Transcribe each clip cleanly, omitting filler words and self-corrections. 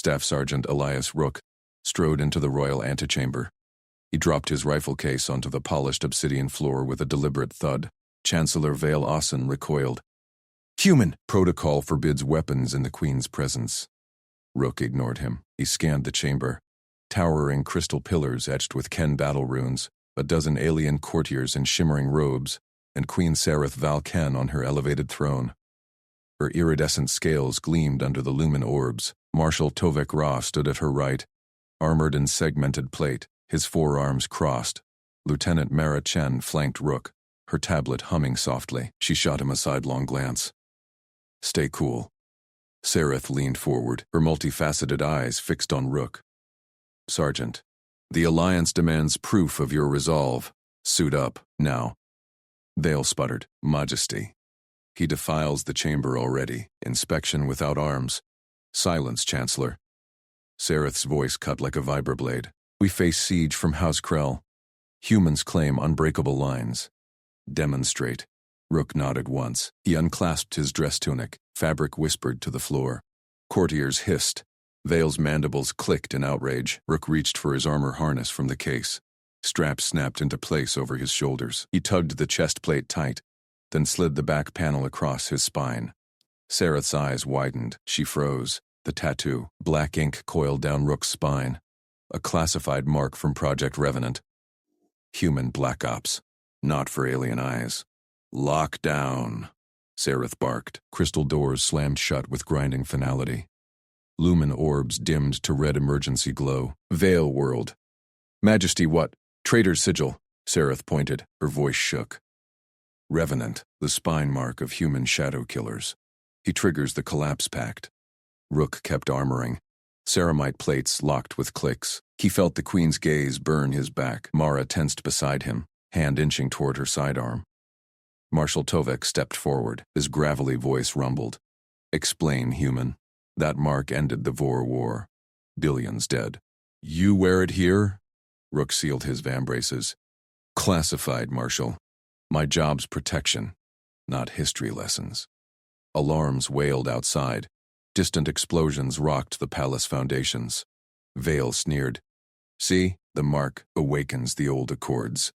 Staff Sergeant Elias Rook strode into the royal antechamber. He dropped his rifle case onto the polished obsidian floor with a deliberate thud. Chancellor Vale Austin recoiled. "Human! Protocol forbids weapons in the Queen's presence." Rook ignored him. He scanned the chamber. Towering crystal pillars etched with Ken battle runes, a dozen alien courtiers in shimmering robes, and Queen Sareth Val Ken on her elevated throne. Her iridescent scales gleamed under the lumen orbs. Marshal Tovek Ra stood at her right, armored in segmented plate, his forearms crossed. Lieutenant Mara Chen flanked Rook, her tablet humming softly. She shot him a sidelong glance. "Stay cool." Sareth leaned forward, her multifaceted eyes fixed on Rook. "Sergeant, the Alliance demands proof of your resolve. Suit up, now." Vale sputtered. "Majesty." "He defiles the chamber already. Inspection without arms." "Silence, Chancellor." Sareth's voice cut like a vibroblade. "We face siege from House Krell. Humans claim unbreakable lines." "Demonstrate." Rook nodded once. He unclasped his dress tunic. Fabric whispered to the floor. Courtiers hissed. Vale's mandibles clicked in outrage. Rook reached for his armor harness from the case. Straps snapped into place over his shoulders. He tugged the chest plate tight, then slid the back panel across his spine. Sareth's eyes widened. She froze. The tattoo, black ink coiled down Rook's spine. A classified mark from Project Revenant. Human Black Ops. Not for alien eyes. "Lock down," Sareth barked. Crystal doors slammed shut with grinding finality. Lumen orbs dimmed to red emergency glow. Vale whirled. "Majesty, what?" "Traitor's sigil," Sareth pointed. Her voice shook. "Revenant, the spine mark of human shadow killers. He triggers the collapse pact." Rook kept armoring. Ceramite plates locked with clicks. He felt the Queen's gaze burn his back. Mara tensed beside him, hand inching toward her sidearm. Marshal Tovek stepped forward. His gravelly voice rumbled. "Explain, human. That mark ended the Vor War. Billions dead. You wear it here?" Rook sealed his vambraces. "Classified, Marshal. My job's protection, not history lessons." Alarms wailed outside. Distant explosions rocked the palace foundations. Vale sneered. "See, the mark awakens the old accords.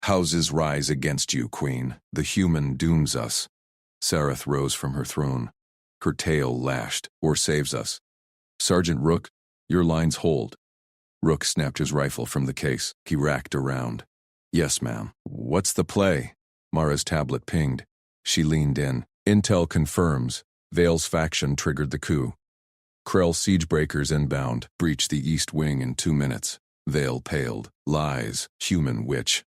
Houses rise against you, Queen. The human dooms us." Sareth rose from her throne. Her tail lashed. "Or saves us." "Sergeant Rook, your lines hold." Rook snapped his rifle from the case. He racked around. "Yes, ma'am." "What's the play?" Mara's tablet pinged. She leaned in. "Intel confirms. Vale's faction triggered the coup. Krell siegebreakers inbound. Breach the East Wing in 2 minutes." Vale paled. "Lies. Human witch."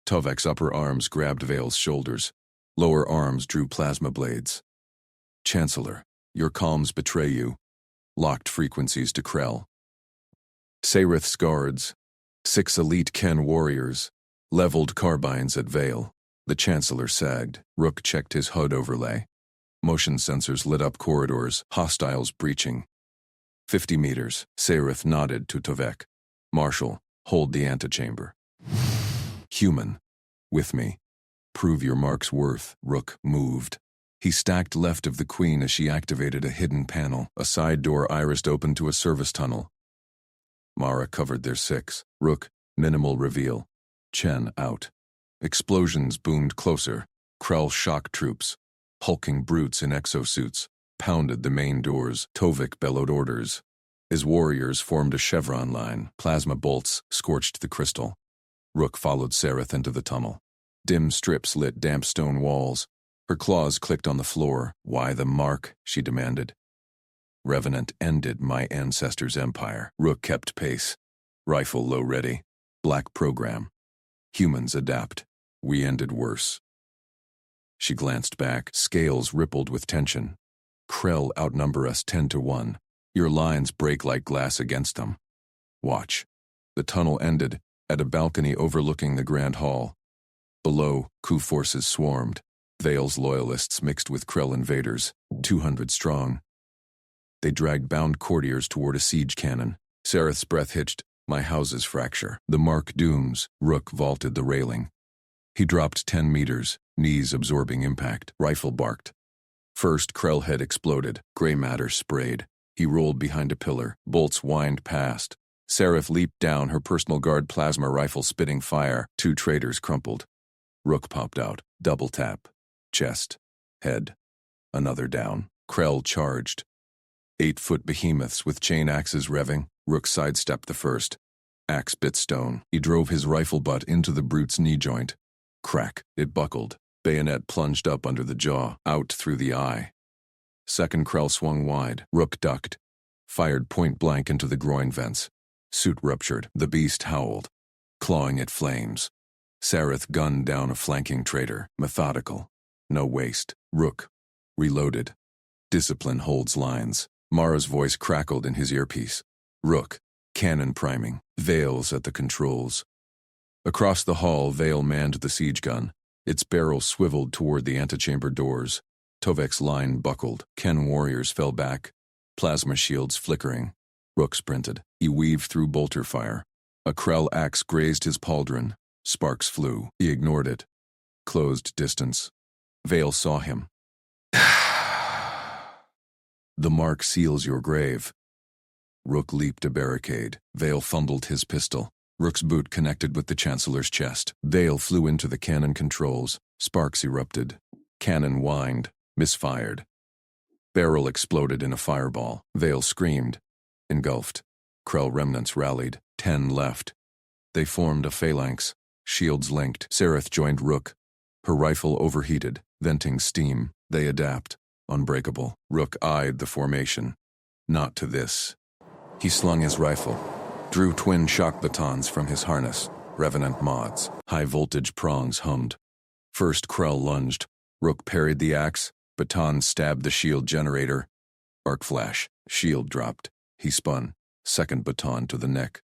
Tovek's upper arms grabbed Vale's shoulders. Lower arms drew plasma blades. "Chancellor, your comms betray you." Locked frequencies to Krell. Sareth's guards, 6 elite Ken warriors, leveled carbines at Vale. The Chancellor sagged. Rook checked his HUD overlay. Motion sensors lit up corridors, hostiles breaching. 50 meters. Sareth nodded to Tovek. "Marshal, hold the antechamber." "Human, with me. Prove your mark's worth." Rook moved. He stacked left of the Queen as she activated a hidden panel. A side door irised open to a service tunnel. Mara covered their 6. Rook, minimal reveal. Chen out. Explosions boomed closer. Krell shock troops, hulking brutes in exosuits, pounded the main doors. Tovek bellowed orders. His warriors formed a chevron line. Plasma bolts scorched the crystal. Rook followed Sareth into the tunnel. Dim strips lit damp stone walls. Her claws clicked on the floor. "Why the mark?" she demanded. "Revenant ended my ancestors' empire." Rook kept pace. Rifle low ready. Black program. "Humans adapt. We ended worse." She glanced back. Scales rippled with tension. "Krell outnumber us 10-1. Your lines break like glass against them. Watch." The tunnel ended at a balcony overlooking the Grand Hall. Below, coup forces swarmed. Vale's loyalists mixed with Krell invaders, 200 strong. They dragged bound courtiers toward a siege cannon. Sareth's breath hitched. "My houses fracture. The mark dooms." Rook vaulted the railing. He dropped 10 meters, knees absorbing impact. Rifle barked. First Krell head exploded. Gray matter sprayed. He rolled behind a pillar. Bolts whined past. Seraph leaped down, her personal guard plasma rifle spitting fire. 2 traitors crumpled. Rook popped out. Double tap. Chest. Head. Another down. Krell charged. 8-foot behemoths with chain axes revving. Rook sidestepped the first. Axe bit stone. He drove his rifle butt into the brute's knee joint. Crack. It buckled. Bayonet plunged up under the jaw, out through the eye. Second Krell swung wide. Rook ducked. Fired point blank into the groin vents. Suit ruptured. The beast howled, clawing at flames. Sareth gunned down a flanking traitor. Methodical. No waste. Rook. Reloaded. Discipline holds lines. Mara's voice crackled in his earpiece. Rook. Cannon priming. Vale's at the controls. Across the hall, Vale manned the siege gun. Its barrel swiveled toward the antechamber doors. Tovek's line buckled. Ken warriors fell back. Plasma shields flickering. Rook sprinted. He weaved through bolter fire. A Krell axe grazed his pauldron. Sparks flew. He ignored it. Closed distance. Vale saw him. The mark seals your grave. Rook leaped a barricade. Vale fumbled his pistol. Rook's boot connected with the Chancellor's chest. Vale flew into the cannon controls. Sparks erupted. Cannon whined. Misfired. Barrel exploded in a fireball. Vale screamed. Engulfed. Krell remnants rallied. 10 left. They formed a phalanx. Shields linked. Sareth joined Rook. Her rifle overheated, venting steam. They adapt. Unbreakable. Rook eyed the formation. Not to this. He slung his rifle. Drew twin shock batons from his harness. Revenant mods. High-voltage prongs hummed. First Krell lunged. Rook parried the axe. Baton stabbed the shield generator. Arc flash. Shield dropped. He spun. Second baton to the neck.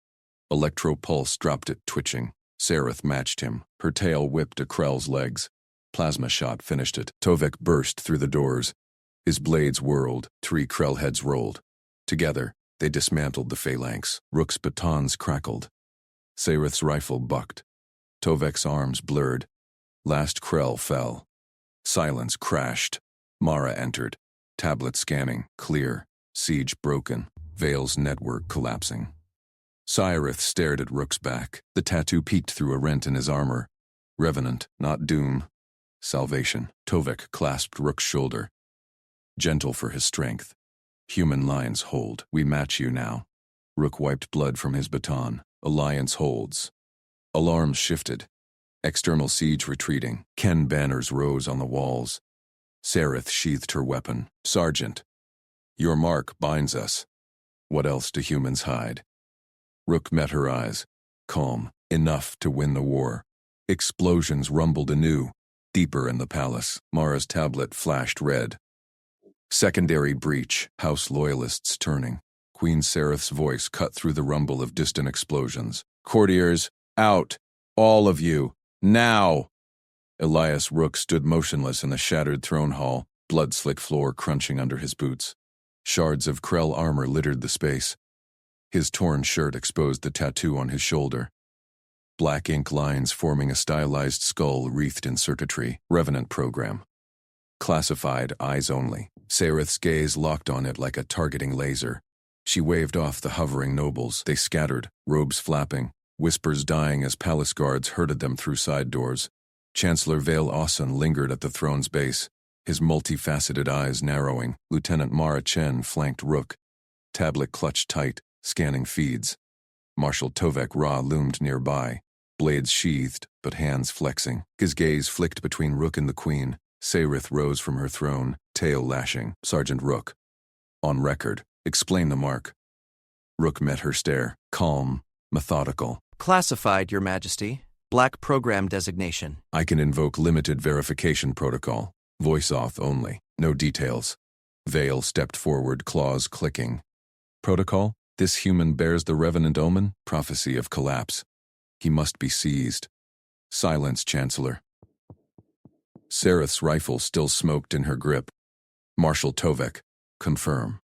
Electro-pulse dropped it, twitching. Sareth matched him. Her tail whipped a Krell's legs. Plasma shot finished it. Tovek burst through the doors. His blades whirled. 3 Krell heads rolled. Together, they dismantled the phalanx. Rook's batons crackled. Sareth's rifle bucked. Tovek's arms blurred. Last Krell fell. Silence crashed. Mara entered. Tablet scanning. Clear. Siege broken. Vale's network collapsing. Cyrith stared at Rook's back. The tattoo peeked through a rent in his armor. Revenant, not doom. Salvation. Tovek clasped Rook's shoulder. Gentle for his strength. Human lines hold. We match you now. Rook wiped blood from his baton. Alliance holds. Alarms shifted. External siege retreating. Ken banners rose on the walls. Sareth sheathed her weapon. Sergeant. Your mark binds us. What else do humans hide? Rook met her eyes. Calm. Enough to win the war. Explosions rumbled anew. Deeper in the palace. Mara's tablet flashed red. Secondary breach. House loyalists turning. Queen Sareth's voice cut through the rumble of distant explosions. Courtiers, out! All of you! Now! Elias Rook stood motionless in the shattered throne hall, blood-slick floor crunching under his boots. Shards of Krell armor littered the space. His torn shirt exposed the tattoo on his shoulder. Black ink lines forming a stylized skull wreathed in circuitry. Revenant program. Classified, eyes only. Sareth's gaze locked on it like a targeting laser. She waved off the hovering nobles. They scattered, robes flapping, whispers dying as palace guards herded them through side doors. Chancellor Vale Austin lingered at the throne's base, his multifaceted eyes narrowing. Lieutenant Mara Chen flanked Rook. Tablet clutched tight, scanning feeds. Marshal Tovek Ra loomed nearby, blades sheathed, but hands flexing. His gaze flicked between Rook and the Queen. Sareth rose from her throne, tail lashing. Sergeant Rook. On record. Explain the mark. Rook met her stare. Calm. Methodical. Classified, Your Majesty. Black program designation. I can invoke limited verification protocol. Voice auth only. No details. Vale stepped forward, claws clicking. Protocol? This human bears the revenant omen? Prophecy of collapse. He must be seized. Silence, Chancellor. Sareth's rifle still smoked in her grip. Marshal Tovek. Confirm.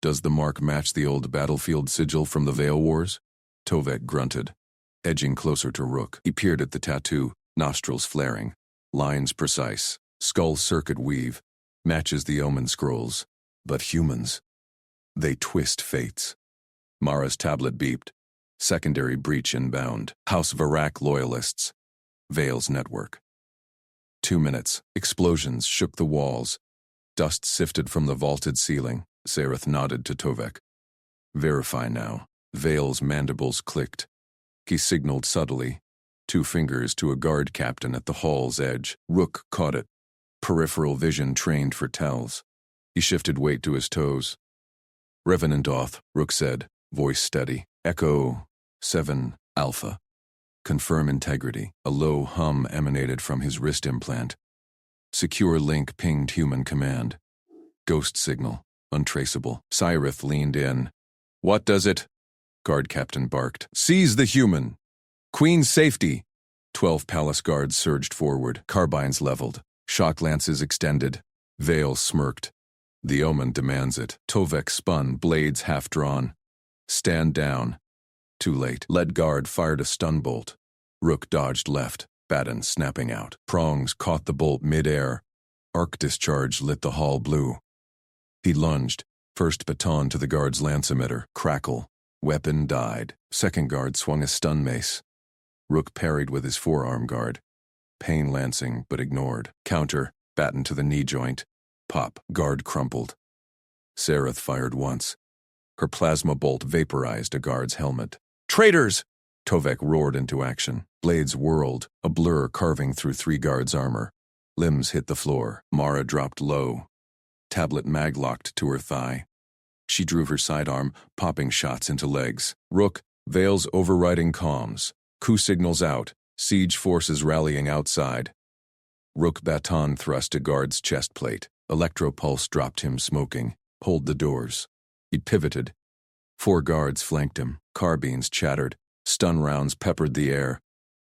Does the mark match the old battlefield sigil from the Vale Wars? Tovek grunted. Edging closer to Rook, he peered at the tattoo, nostrils flaring. Lines precise. Skull circuit weave. Matches the omen scrolls. But humans. They twist fates. Mara's tablet beeped. Secondary breach inbound. House Varak loyalists. Vale's network. 2 minutes. Explosions shook the walls. Dust sifted from the vaulted ceiling. Sareth nodded to Tovek. Verify now. Vale's mandibles clicked. He signaled subtly. 2 fingers to a guard captain at the hall's edge. Rook caught it. Peripheral vision trained for tells. He shifted weight to his toes. Revenant Oth, Rook said, voice steady. Echo 7 Alpha. Confirm integrity. A low hum emanated from his wrist implant. Secure link pinged human command. Ghost signal. Untraceable. Cyrith leaned in. What does it? Guard captain barked. Seize the human. Queen's safety. 12 palace guards surged forward, carbines leveled. Shock lances extended. Vale smirked. The omen demands it. Tovek spun, blades half-drawn. Stand down. Too late. Lead guard fired a stun bolt. Rook dodged left, baton snapping out. Prongs caught the bolt mid-air. Arc discharge lit the hall blue. He lunged. First baton to the guard's lance emitter. Crackle. Weapon died. Second guard swung a stun mace. Rook parried with his forearm guard. Pain lancing, but ignored. Counter. Baton to the knee joint. Pop. Guard crumpled. Sareth fired once. Her plasma bolt vaporized a guard's helmet. Traitors! Tovek roared into action. Blades whirled, a blur carving through 3 guards' armor. Limbs hit the floor. Mara dropped low. Tablet mag-locked to her thigh. She drew her sidearm, popping shots into legs. Rook, Vale's overriding comms. Coup signals out. Siege forces rallying outside. Rook baton thrust a guard's chest plate. Electropulse dropped him smoking. Hold the doors. He pivoted. 4 guards flanked him. Carbines chattered. Stun rounds peppered the air.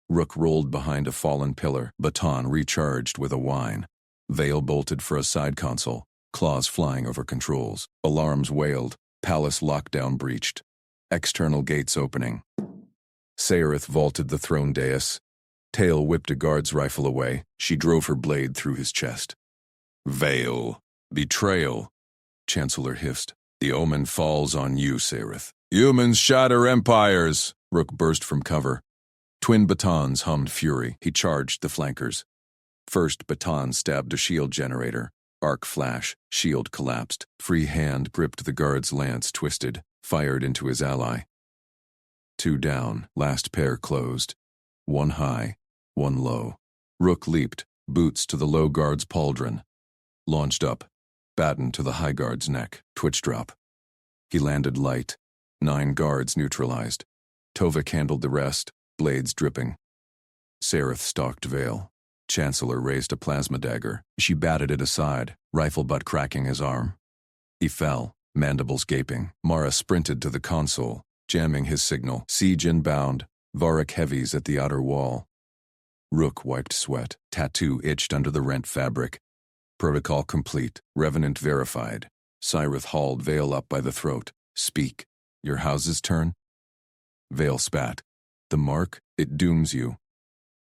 Rook rolled behind a fallen pillar. Baton recharged with a whine. Vale bolted for a side console. Claws flying over controls. Alarms wailed. Palace lockdown breached. External gates opening. Sareth vaulted the throne dais. Tail whipped a guard's rifle away. She drove her blade through his chest. Vale. Betrayal. Chancellor hissed. The omen falls on you, Sareth. Humans shatter empires. Rook burst from cover. Twin batons hummed fury. He charged the flankers. First baton stabbed a shield generator. Arc flash. Shield collapsed. Free hand gripped the guard's lance, twisted. Fired into his ally. 2 down. Last pair closed. 1 high. 1 low. Rook leaped. Boots to the low guard's pauldron. Launched up. Baton to the high guard's neck. Twitch drop. He landed light. 9 guards neutralized. Tovek handled the rest, blades dripping. Sareth stalked Vale. Chancellor raised a plasma dagger. She batted it aside, rifle butt cracking his arm. He fell, mandibles gaping. Mara sprinted to the console, jamming his signal. Siege inbound, Varak heavies at the outer wall. Rook wiped sweat. Tattoo itched under the rent fabric. Protocol complete. Revenant verified. Cyrith hauled Vale up by the throat. Speak. Your house's turn? Vale spat. The mark, it dooms you.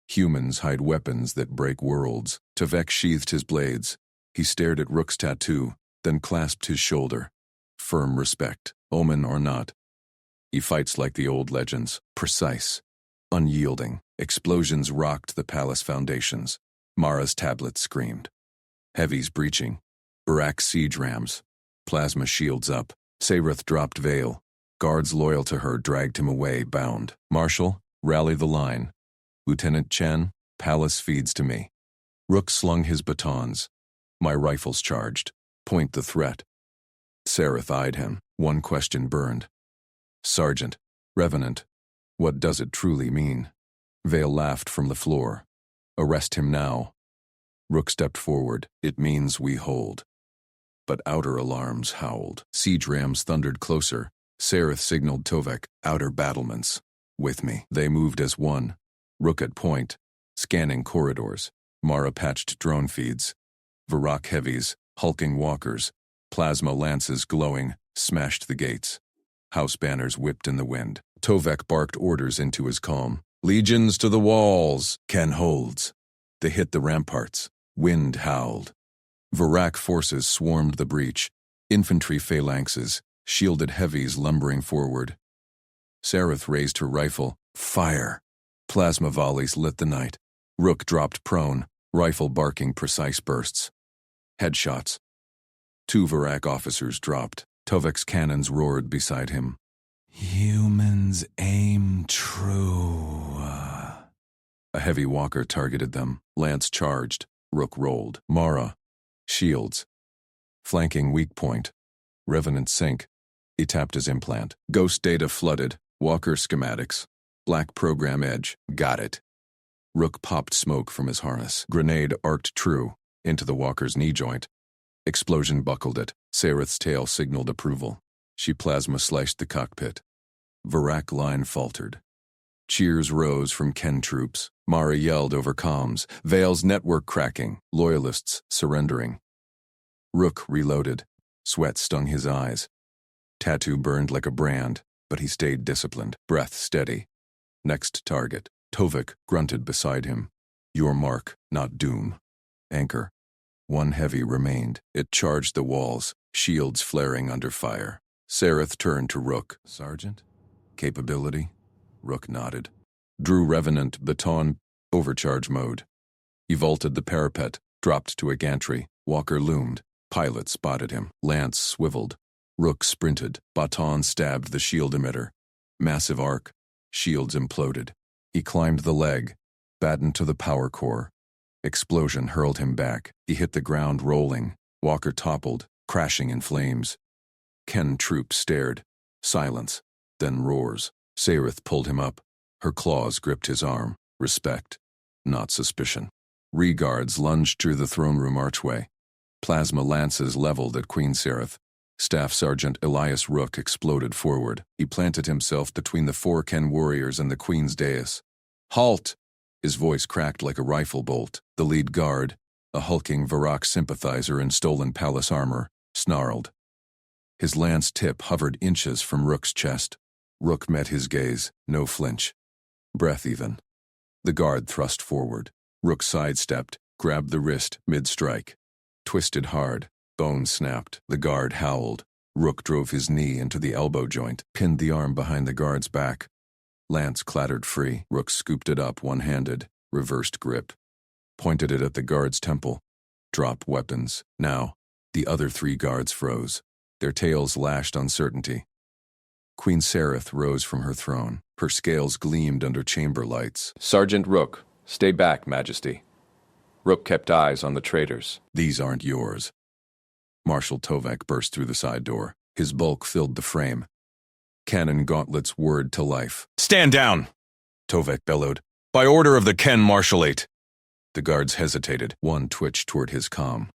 Humans hide weapons that break worlds. Tovek sheathed his blades. He stared at Rook's tattoo, then clasped his shoulder. Firm respect, omen or not. He fights like the old legends, precise, unyielding. Explosions rocked the palace foundations. Mara's tablet screamed. Heavies breaching. Barak siege rams. Plasma shields up. Sareth dropped Vale. Guards loyal to her dragged him away, bound. Marshal, rally the line. Lieutenant Chen, palace feeds to me. Rook slung his batons. My rifles charged. Point the threat. Sareth eyed him. One question burned. Sergeant, Revenant, what does it truly mean? Vale laughed from the floor. Arrest him now. Rook stepped forward. It means we hold. But outer alarms howled. Siege rams thundered closer. Sareth signaled Tovek, outer battlements. With me. They moved as one. Rook at point. Scanning corridors. Mara patched drone feeds. Varak heavies, hulking walkers. Plasma lances glowing, smashed the gates. House banners whipped in the wind. Tovek barked orders into his calm. Legions to the walls. Ken holds. They hit the ramparts. Wind howled. Varak forces swarmed the breach. Infantry phalanxes. shielded heavies lumbering forward. Sareth raised her rifle. Fire! Plasma volleys lit the night. Rook dropped prone, rifle barking precise bursts. Headshots. 2 Varak officers dropped. Tovek's cannons roared beside him. Humans aim true. A heavy walker targeted them. Lance charged. Rook rolled. Mara. Shields. Flanking weak point. Revenant sync. He tapped his implant. Ghost data flooded. Walker schematics. Black program edge. Got it. Rook popped smoke from his harness. Grenade arced true. Into the walker's knee joint. Explosion buckled it. Sareth's tail signaled approval. She plasma sliced the cockpit. Varak line faltered. Cheers rose from Ken troops. Mara yelled over comms. Vale's network cracking. Loyalists surrendering. Rook reloaded. Sweat stung his eyes. Tattoo burned like a brand, but he stayed disciplined. Breath steady. Next target. Tovek grunted beside him. Your mark, not doom. Anchor. 1 heavy remained. It charged the walls, shields flaring under fire. Sareth turned to Rook. Sergeant? Capability? Rook nodded. Drew Revenant baton overcharge mode. He vaulted the parapet, dropped to a gantry. Walker loomed. Pilot spotted him. Lance swiveled. Rook sprinted. Baton stabbed the shield emitter. Massive arc. Shields imploded. He climbed the leg. Batten to the power core. Explosion hurled him back. He hit the ground rolling. Walker toppled, crashing in flames. Ken Troop stared. Silence. Then roars. Sareth pulled him up. Her claws gripped his arm. Respect, not suspicion. Reguards lunged through the throne room archway. Plasma lances leveled at Queen Sareth. Staff Sergeant Elias Rook exploded forward. He planted himself between the 4 Ken warriors and the Queen's dais. Halt! His voice cracked like a rifle bolt. The lead guard, a hulking Varak sympathizer in stolen palace armor, snarled. His lance tip hovered inches from Rook's chest. Rook met his gaze, no flinch. Breath even. The guard thrust forward. Rook sidestepped, grabbed the wrist mid-strike. Twisted hard, bone snapped. The guard howled. Rook drove his knee into the elbow joint, pinned the arm behind the guard's back. Lance clattered free. Rook scooped it up one-handed, reversed grip. Pointed it at the guard's temple. Drop weapons. Now, the other 3 guards froze. Their tails lashed uncertainty. Queen Sareth rose from her throne. Her scales gleamed under chamber lights. Sergeant Rook, stay back, Majesty. Rook kept eyes on the traitors. These aren't yours. Marshal Tovek burst through the side door. His bulk filled the frame. Cannon gauntlets whirred to life. Stand down! Tovek bellowed. By order of the Ken Marshalate. The guards hesitated. One twitched toward his comm.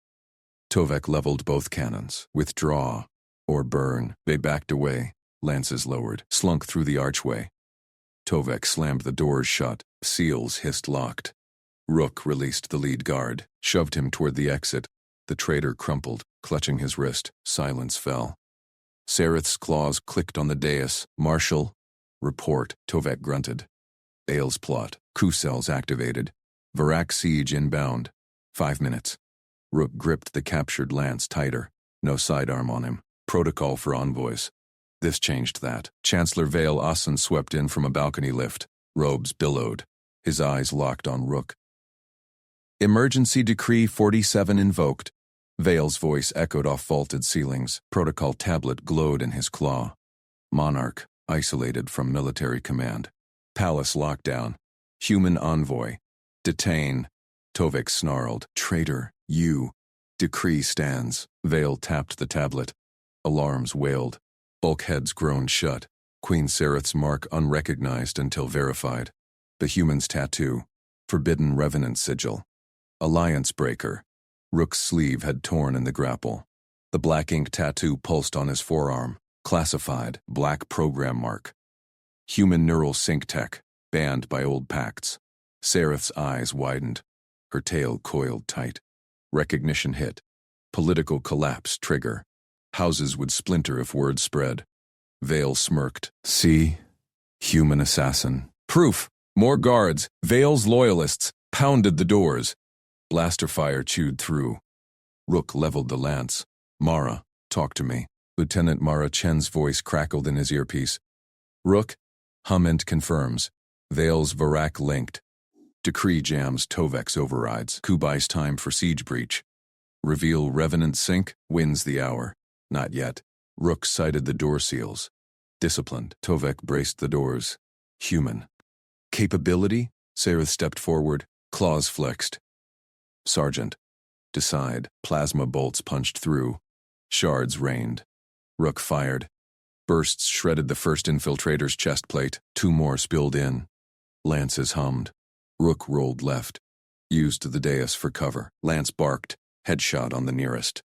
Tovek leveled both cannons. Withdraw or burn. They backed away. Lances lowered, slunk through the archway. Tovek slammed the doors shut. Seals hissed locked. Rook released the lead guard, shoved him toward the exit. The traitor crumpled, clutching his wrist. Silence fell. Sareth's claws clicked on the dais. Marshal, report. Tovek grunted. Bale's plot. Coup cells activated. Varak siege inbound. 5 minutes. Rook gripped the captured lance tighter. No sidearm on him. Protocol for envoys. This changed that. Chancellor Vale Asen swept in from a balcony lift. Robes billowed. His eyes locked on Rook. Emergency Decree 47 invoked. Vale's voice echoed off vaulted ceilings. Protocol tablet glowed in his claw. Monarch, isolated from military command. Palace lockdown. Human envoy. Detain. Tovek snarled. Traitor, you. Decree stands. Vale tapped the tablet. Alarms wailed. Bulkheads groaned shut. Queen Sareth's mark unrecognized until verified. The human's tattoo. Forbidden Revenant sigil. Alliance breaker. Rook's sleeve had torn in the grapple. The black ink tattoo pulsed on his forearm. Classified. Black program mark. Human neural sync tech. Banned by old pacts. Sareth's eyes widened. Her tail coiled tight. Recognition hit. Political collapse trigger. Houses would splinter if word spread. Vale smirked. See? Human assassin. Proof. More guards. Vale's loyalists. Pounded the doors. Blaster fire chewed through. Rook leveled the lance. Mara, talk to me. Lieutenant Mara Chen's voice crackled in his earpiece. Rook, Hummint confirms. Vale's Varak linked. Decree jams Tovek's overrides. Kubai's time for siege breach. Reveal Revenant sync, wins the hour. Not yet. Rook sighted the door seals. Disciplined. Tovek braced the doors. Human. Capability? Sareth stepped forward, claws flexed. Sergeant. Decide. Plasma bolts punched through. Shards rained. Rook fired. Bursts shredded the first infiltrator's chest plate. 2 more spilled in. Lances hummed. Rook rolled left. Used the dais for cover. Lance barked. Headshot on the nearest.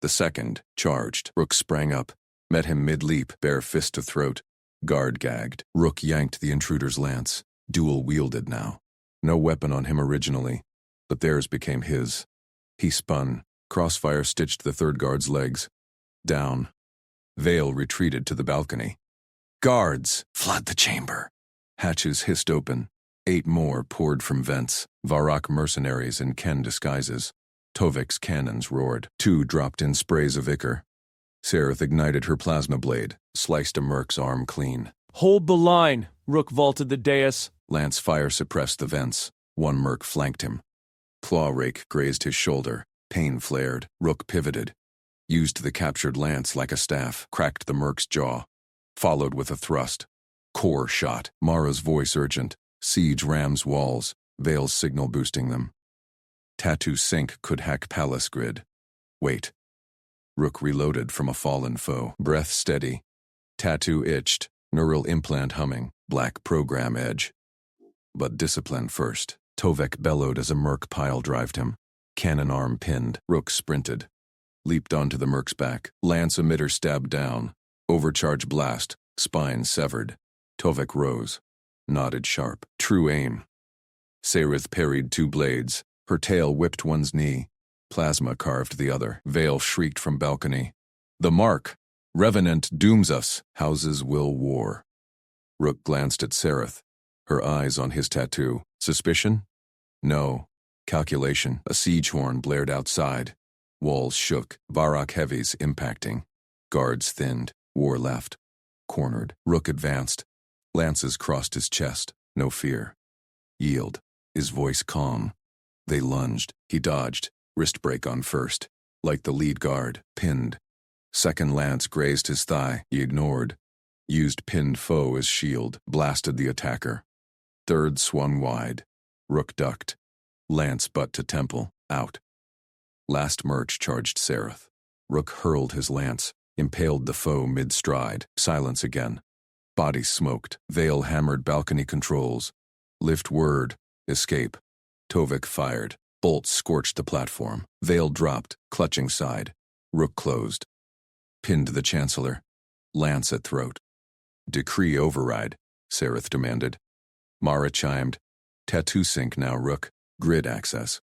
The second charged. Rook sprang up. Met him mid-leap, bare fist to throat. Guard gagged. Rook yanked the intruder's lance. Dual-wielded now. No weapon on him originally, but theirs became his. He spun. Crossfire stitched the third guard's legs. Down. Vale retreated to the balcony. Guards! Flood the chamber! Hatches hissed open. 8 more poured from vents. Varak mercenaries in Ken disguises. Tovek's cannons roared. 2 dropped in sprays of ichor. Sareth ignited her plasma blade, sliced a merc's arm clean. Hold the line! Rook vaulted the dais. Lance fire suppressed the vents. 1 merc flanked him. Claw rake grazed his shoulder. Pain flared. Rook pivoted. Used the captured lance like a staff, cracked the merc's jaw. Followed with a thrust. Core shot. Mara's voice urgent. Siege rams walls. Vale's signal boosting them. Tattoo sync could hack palace grid. Wait. Rook reloaded from a fallen foe. Breath steady. Tattoo itched. Neural implant humming. Black program edge. But discipline first. Tovek bellowed as a merc pile-drived him. Cannon arm pinned. Rook sprinted. Leaped onto the merc's back. Lance emitter stabbed down. Overcharge blast. Spine severed. Tovek rose. Nodded sharp. True aim. Sareth parried 2 blades. Her tail whipped one's knee. Plasma carved the other. Vale shrieked from balcony. The mark! Revenant dooms us. Houses will war. Rook glanced at Sareth. Her eyes on his tattoo. Suspicion? No. Calculation. A siege horn blared outside. Walls shook. Varak heavies impacting. Guards thinned. War left. Cornered. Rook advanced. Lances crossed his chest. No fear. Yield. His voice calm. They lunged. He dodged. Wrist break on first. Like the lead guard. Pinned. Second lance grazed his thigh. He ignored. Used pinned foe as shield. Blasted the attacker. Third swung wide. Rook ducked. Lance butt to temple. Out. Last merch charged Sareth. Rook hurled his lance. Impaled the foe mid-stride. Silence again. Body smoked. Vale hammered balcony controls. Lift word. Escape. Tovek fired. Bolts scorched the platform. Vale dropped, clutching side. Rook closed. Pinned the Chancellor. Lance at throat. Decree override, Sareth demanded. Mara chimed. Tattoo sync now, Rook. Grid access.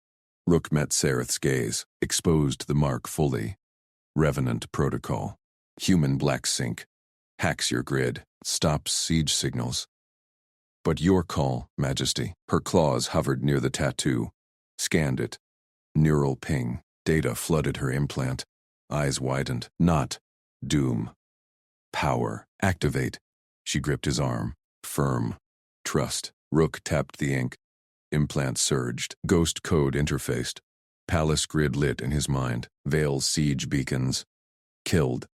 Rook met Sareth's gaze, exposed the mark fully. Revenant protocol. Human black sync. Hacks your grid. Stops siege signals. But your call, Majesty. Her claws hovered near the tattoo. Scanned it. Neural ping. Data flooded her implant. Eyes widened. Not. Doom. Power. Activate. She gripped his arm. Firm. Trust. Rook tapped the ink. Implant surged. Ghost code interfaced. Palace grid lit in his mind. Vale's siege beacons. Killed.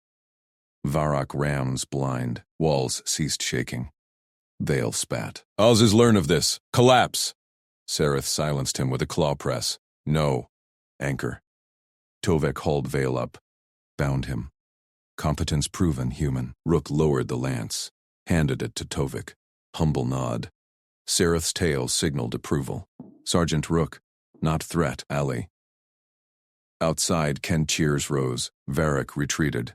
Varak rams blind. Walls ceased shaking. Vale spat. Oz's learn of this. Collapse. Sareth silenced him with a claw press. No. Anchor. Tovek hauled Vale up. Bound him. Competence proven human. Rook lowered the lance. Handed it to Tovek. Humble nod. Sareth's tail signaled approval. Sergeant Rook. Not threat, ally. Outside, Ken cheers rose. Varric retreated.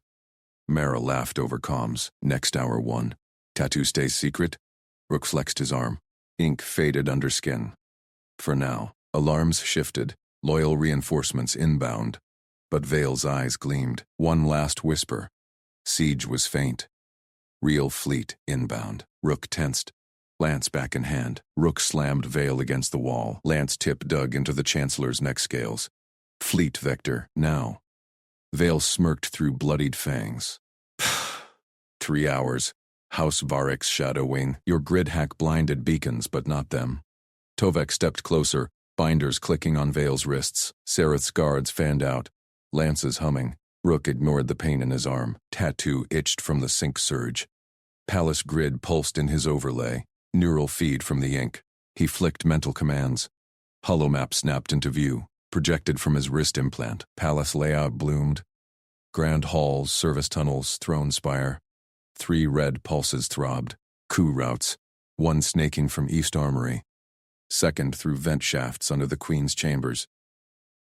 Mara laughed over comms. Next hour 1. Tattoo stays secret? Rook flexed his arm. Ink faded under skin. For now. Alarms shifted. Loyal reinforcements inbound. But Vale's eyes gleamed. One last whisper. Siege was faint. Real fleet inbound. Rook tensed. Lance back in hand. Rook slammed Vale against the wall. Lance tip dug into the Chancellor's neck scales. Fleet vector, now. Vale smirked through bloodied fangs. 3 hours. House Varric's shadow wing. Your grid hack blinded beacons, but not them. Tovek stepped closer, binders clicking on Vale's wrists. Sereth's guards fanned out, lances humming. Rook ignored the pain in his arm. Tattoo itched from the sync surge. Palace grid pulsed in his overlay. Neural feed from the ink. He flicked mental commands. Holomap snapped into view, projected from his wrist implant. Palace layout bloomed. Grand halls, service tunnels, throne spire. 3 red pulses throbbed. Coup routes. 1 snaking from East Armory. 2nd through vent shafts under the Queen's chambers.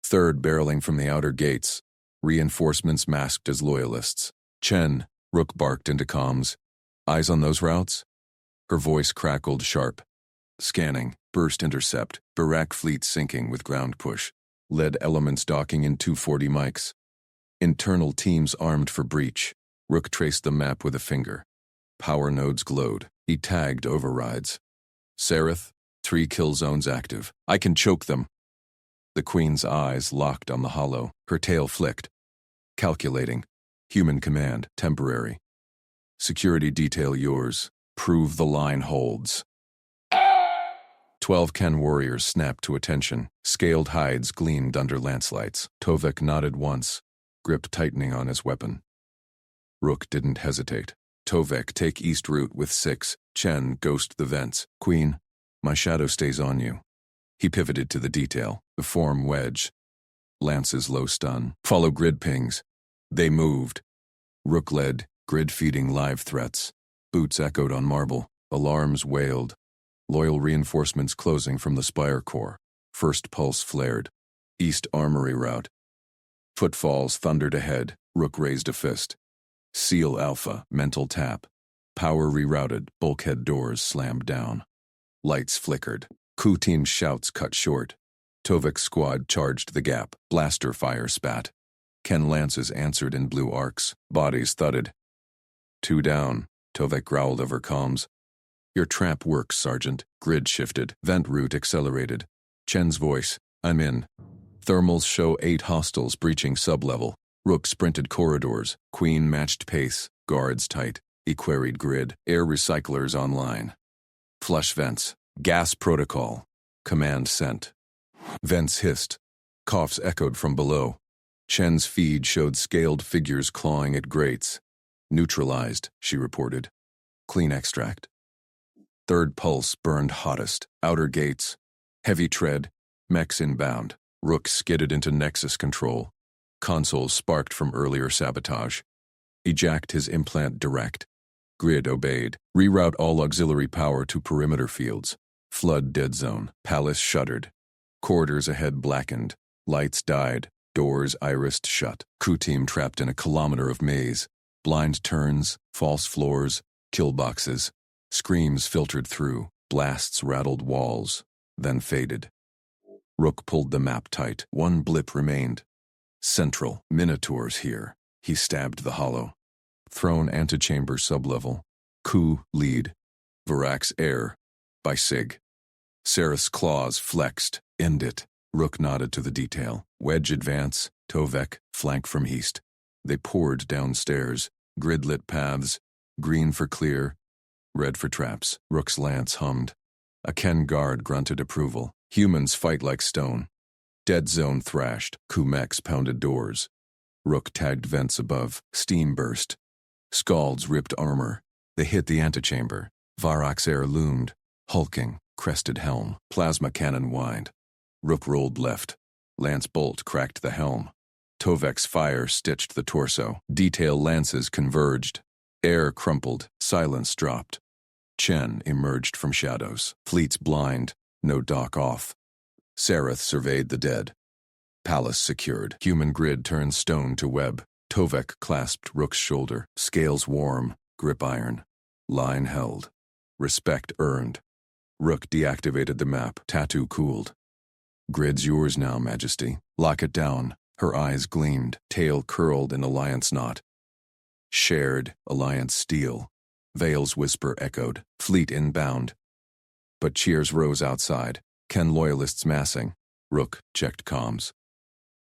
3rd barreling from the outer gates. Reinforcements masked as loyalists. Chen, Rook barked into comms. Eyes on those routes? Her voice crackled sharp. Scanning, burst intercept, Barak fleet sinking with ground push. Lead elements docking in 240 mics. Internal teams armed for breach. Rook traced the map with a finger. Power nodes glowed. He tagged overrides. Sereth, 3 kill zones active. I can choke them. The Queen's eyes locked on the hollow. Her tail flicked. Calculating. Human command, temporary. Security detail yours. Prove the line holds. 12 Ken warriors snapped to attention. Scaled hides gleamed under lancelights. Tovek nodded once, grip tightening on his weapon. Rook didn't hesitate. Tovek, take east route with 6. Chen, ghost the vents. Queen, my shadow stays on you. He pivoted to the detail. The form wedge. Lance's low stun. Follow grid pings. They moved. Rook led, grid feeding live threats. Boots echoed on marble. Alarms wailed. Loyal reinforcements closing from the spire core. First pulse flared. East Armory route. Footfalls thundered ahead. Rook raised a fist. Seal Alpha, mental tap. Power rerouted, bulkhead doors slammed down. Lights flickered. Coup team's shouts cut short. Tovek's squad charged the gap. Blaster fire spat. Ken lances answered in blue arcs. Bodies thudded. 2 down, Tovek growled over comms. Your trap works, Sergeant. Grid shifted. Vent route accelerated. Chen's voice. I'm in. Thermals show 8 hostiles breaching sublevel. Rook sprinted corridors. Queen matched pace. Guards tight. He queried grid. Air recyclers online. Flush vents. Gas protocol. Command sent. Vents hissed. Coughs echoed from below. Chen's feed showed scaled figures clawing at grates. Neutralized, she reported. Clean extract. 3rd pulse burned hottest. Outer gates. Heavy tread. Mechs inbound. Rook skidded into Nexus control. Consoles sparked from earlier sabotage. He jacked his implant direct. Grid obeyed. Reroute all auxiliary power to perimeter fields. Flood dead zone. Palace shuddered. Corridors ahead blackened. Lights died. Doors irised shut. Crew team trapped in a kilometer of maze. Blind turns, false floors, kill boxes. Screams filtered through. Blasts rattled walls, then faded. Rook pulled the map tight. 1 blip remained. Central. Minotaurs here. He stabbed the hollow. Throne antechamber sublevel. Coup lead. Varak's air. By Sig. Sereth's claws flexed. End it. Rook nodded to the detail. Wedge advance. Tovek, flank from east. They poured downstairs. Grid-lit paths. Green for clear. Red for traps. Rook's lance hummed. A Ken guard grunted approval. Humans fight like stone. Dead zone thrashed. Kumex pounded doors. Rook tagged vents above. Steam burst. Scalds ripped armor. They hit the antechamber. Varak's air loomed. Hulking. Crested helm. Plasma cannon whined. Rook rolled left. Lance bolt cracked the helm. Tovek's fire stitched the torso. Detail lances converged. Air crumpled. Silence dropped. Chen emerged from shadows. Fleets blind. No dock off. Sereth surveyed the dead. Palace secured. Human grid turned stone to web. Tovek clasped Rook's shoulder. Scales warm. Grip iron. Line held. Respect earned. Rook deactivated the map. Tattoo cooled. Grid's yours now, Majesty. Lock it down. Her eyes gleamed. Tail curled in alliance knot. Shared alliance steel. Vale's whisper echoed. Fleet inbound. But cheers rose outside. Ken loyalists massing. Rook checked comms.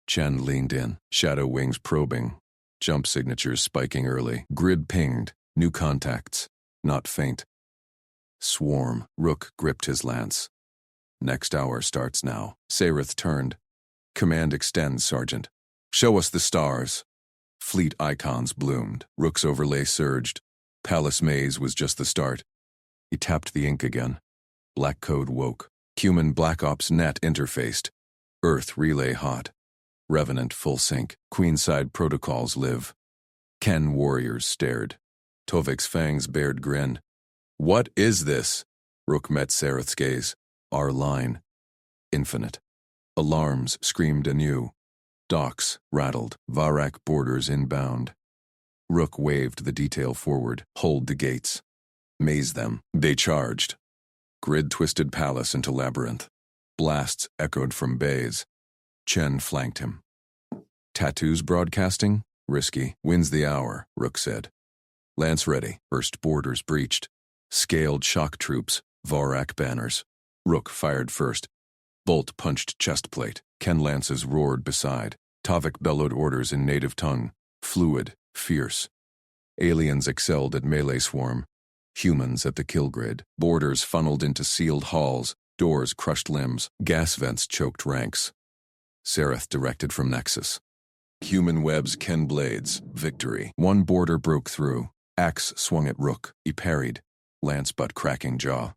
Chen leaned in. Shadow wings probing. Jump signatures spiking early. Grid pinged. New contacts. Not faint. Swarm. Rook gripped his lance. Next hour starts now. Sareth turned. Command extends, Sergeant. Show us the stars. Fleet icons bloomed. Rook's overlay surged. Palace Maze was just the start. He tapped the ink again. Black code woke. Human Black Ops net interfaced. Earth relay hot. Revenant full sync. Queenside protocols live. Ken warriors stared. Tovek's fangs bared grin. What is this? Rook met Sareth's gaze. Our line. Infinite. Alarms screamed anew. Docks rattled. Varak borders inbound. Rook waved the detail forward. Hold the gates. Maze them. They charged. Grid twisted palace into labyrinth. Blasts echoed from bays. Chen flanked him. Tattoos broadcasting? Risky. Wins the hour, Rook said. Lance ready. First borders breached. Scaled shock troops. Varak banners. Rook fired first. Bolt punched chest plate. Ken lances roared beside. Tavik bellowed orders in native tongue. Fluid. Fierce. Aliens excelled at melee swarm. Humans at the kill grid. Borders funneled into sealed halls. Doors crushed limbs. Gas vents choked ranks. Sareth directed from Nexus. Human webs, Ken blades. Victory. One border broke through. Axe swung at Rook. He parried. Lance butt cracking jaw.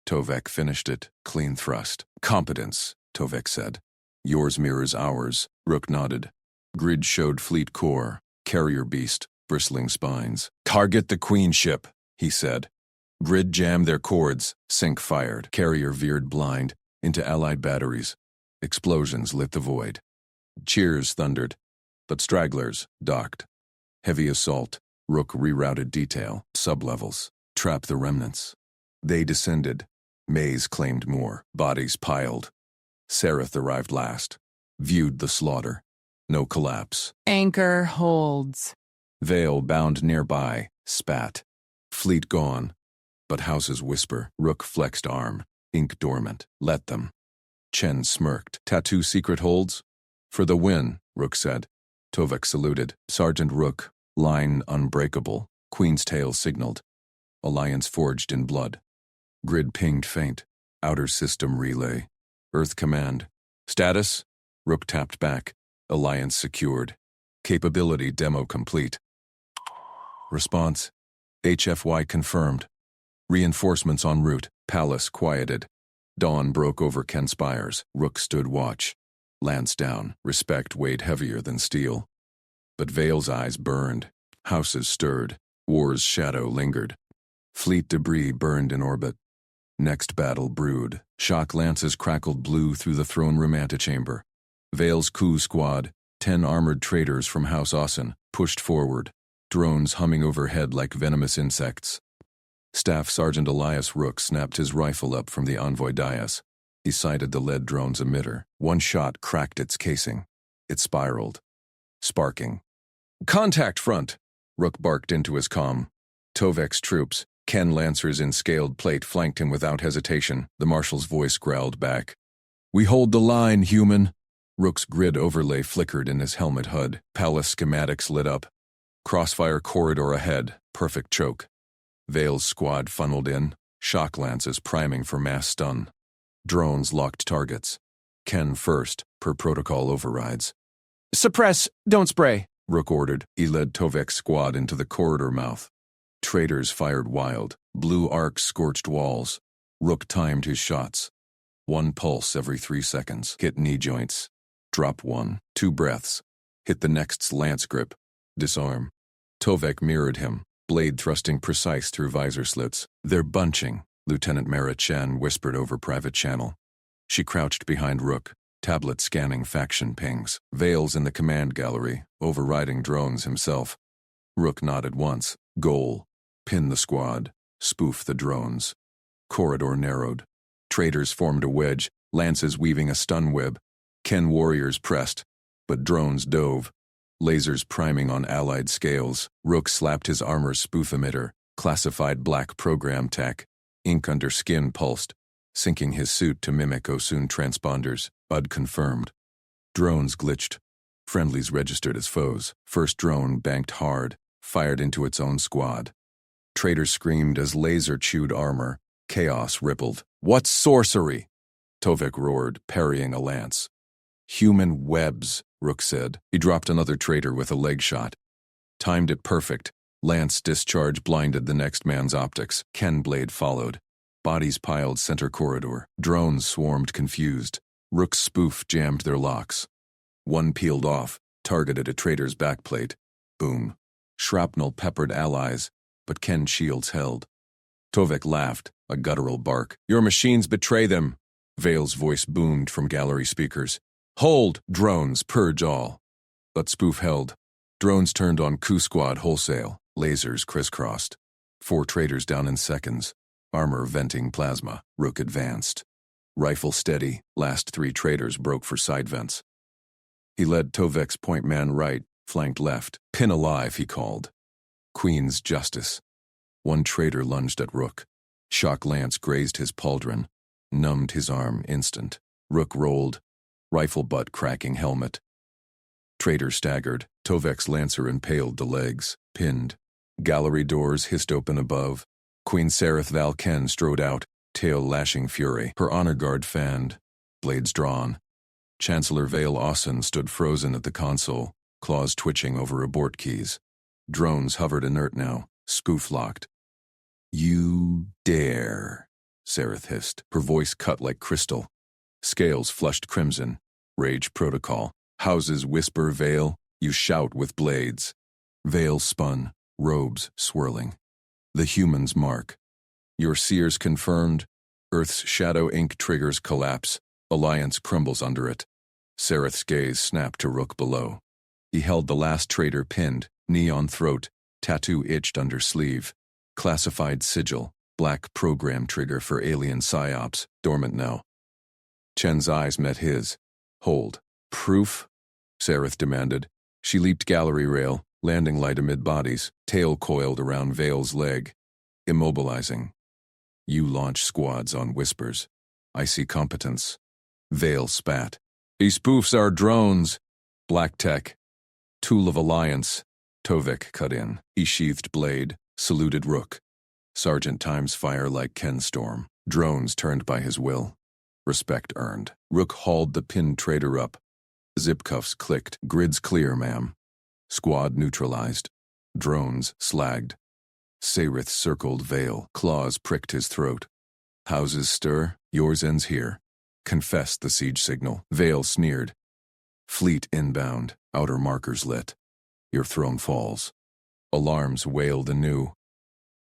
Tovek finished it. Clean thrust. Competence, Tovek said. Yours mirrors ours. Rook nodded. Grid showed fleet core. Carrier beast. Bristling spines. Target the queen ship, he said. Grid jammed their cords. Sync fired. Carrier veered blind. Into allied batteries. Explosions lit the void. Cheers thundered. But stragglers docked. Heavy assault. Rook rerouted detail. Sublevels. Trap the remnants. They descended. Maze claimed more. Bodies piled. Sareth arrived last. Viewed the slaughter. No collapse. Anchor holds. Vale bound nearby. Spat. Fleet gone. But houses whisper. Rook flexed arm. Ink dormant. Let them. Chen smirked. Tattoo secret holds? For the win, Rook said. Tovek saluted. Sergeant Rook. Line unbreakable. Queen's tail signaled. Alliance forged in blood. Grid pinged faint. Outer system relay. Earth command. Status? Rook tapped back. Alliance secured. Capability demo complete. Response. HFY confirmed. Reinforcements en route. Palace quieted. Dawn broke over Ken spires. Rook stood watch. Lance down. Respect weighed heavier than steel. But Vale's eyes burned. Houses stirred. War's shadow lingered. Fleet debris burned in orbit. Next battle brewed. Shock lances crackled blue through the throne room antechamber. Vale's coup squad, 10 armored traders from House Austin, pushed forward. Drones humming overhead like venomous insects. Staff Sergeant Elias Rook snapped his rifle up from the envoy dais. He sighted the lead drone's emitter. One shot cracked its casing. It spiraled. Sparking. Contact front! Rook barked into his comm. Tovek's troops, Ken Lancers in scaled plate, flanked him without hesitation. The marshal's voice growled back. We hold the line, human. Rook's grid overlay flickered in his helmet HUD. Palace schematics lit up. Crossfire corridor ahead. Perfect choke. Vale's squad funneled in. Shock lances priming for mass stun. Drones locked targets. Ken first, per protocol overrides. Suppress, don't spray. Rook ordered. He led Tovek's squad into the corridor mouth. Traitors fired wild. Blue arcs scorched walls. Rook timed his shots. One pulse every 3 seconds. Hit knee joints. Drop one. 2 breaths. Hit the next's lance grip. Disarm. Tovek mirrored him, blade thrusting precise through visor slits. They're bunching, Lieutenant Mara Chen whispered over private channel. She crouched behind Rook, tablet scanning faction pings. Vale's in the command gallery, overriding drones himself. Rook nodded once. Goal. Pin the squad. Spoof the drones. Corridor narrowed. Traitors formed a wedge, lances weaving a stun web. Ken warriors pressed, but drones dove. Lasers priming on allied scales. Rook slapped his armor spoof emitter, classified black program tech. Ink under skin pulsed, syncing his suit to mimic Osun transponders. UD confirmed. Drones glitched. Friendlies registered as foes. First drone banked hard, fired into its own squad. Traitors screamed as laser chewed armor. Chaos rippled. What sorcery? Tovek roared, parrying a lance. Human webs, Rook said. He dropped another traitor with a leg shot. Timed it perfect. Lance discharge blinded the next man's optics. Ken blade followed. Bodies piled center corridor. Drones swarmed confused. Rook's spoof jammed their locks. One peeled off, targeted a traitor's backplate. Boom. Shrapnel peppered allies, but Ken's shields held. Tovek laughed, a guttural bark. Your machines betray them. Vale's voice boomed from gallery speakers. Hold, drones, purge all. But spoof held. Drones turned on Coup Squad wholesale. Lasers crisscrossed. 4 traitors down in seconds. Armor venting plasma. Rook advanced. Rifle steady. Last 3 traitors broke for side vents. He led Tovek's point man right, flanked left. Pin alive, he called. Queen's justice. One traitor lunged at Rook. Shock lance grazed his pauldron, numbed his arm instant. Rook rolled, rifle butt cracking helmet. Traitor staggered. Tovek's lancer impaled the legs, pinned. Gallery doors hissed open above. Queen Sereth Val Ken strode out, tail lashing fury. Her honor guard fanned, blades drawn. Chancellor Vale Austin stood frozen at the console, claws twitching over abort keys. Drones hovered inert now, spoof locked. You dare, Sereth hissed, her voice cut like crystal. Scales flushed crimson. Rage protocol. Houses whisper Vale, you shout with blades. Vale spun, robes swirling. The human's mark. Your seers confirmed. Earth's shadow ink triggers collapse. Alliance crumbles under it. Sereth's gaze snapped to Rook below. He held the last traitor pinned, knee on throat, tattoo itched under sleeve. Classified sigil, black program trigger for alien psyops, dormant now. Chen's eyes met his. Hold. Proof? Sereth demanded. She leaped gallery rail, landing light amid bodies, tail coiled around Vale's leg. Immobilizing. You launch squads on whispers. I see competence. Vale spat. He spoofs our drones. Black tech. Tool of alliance. Tovek cut in. He sheathed blade, saluted Rook. Sergeant times fire like Ken Storm. Drones turned by his will. Respect earned. Rook hauled the pinned traitor up. Zip cuffs clicked. Grids clear, ma'am. Squad neutralized. Drones slagged. Sereth circled Vale. Claws pricked his throat. Houses stir. Yours ends here. Confess the siege signal. Vale sneered. Fleet inbound. Outer markers lit. Your throne falls. Alarms wailed anew.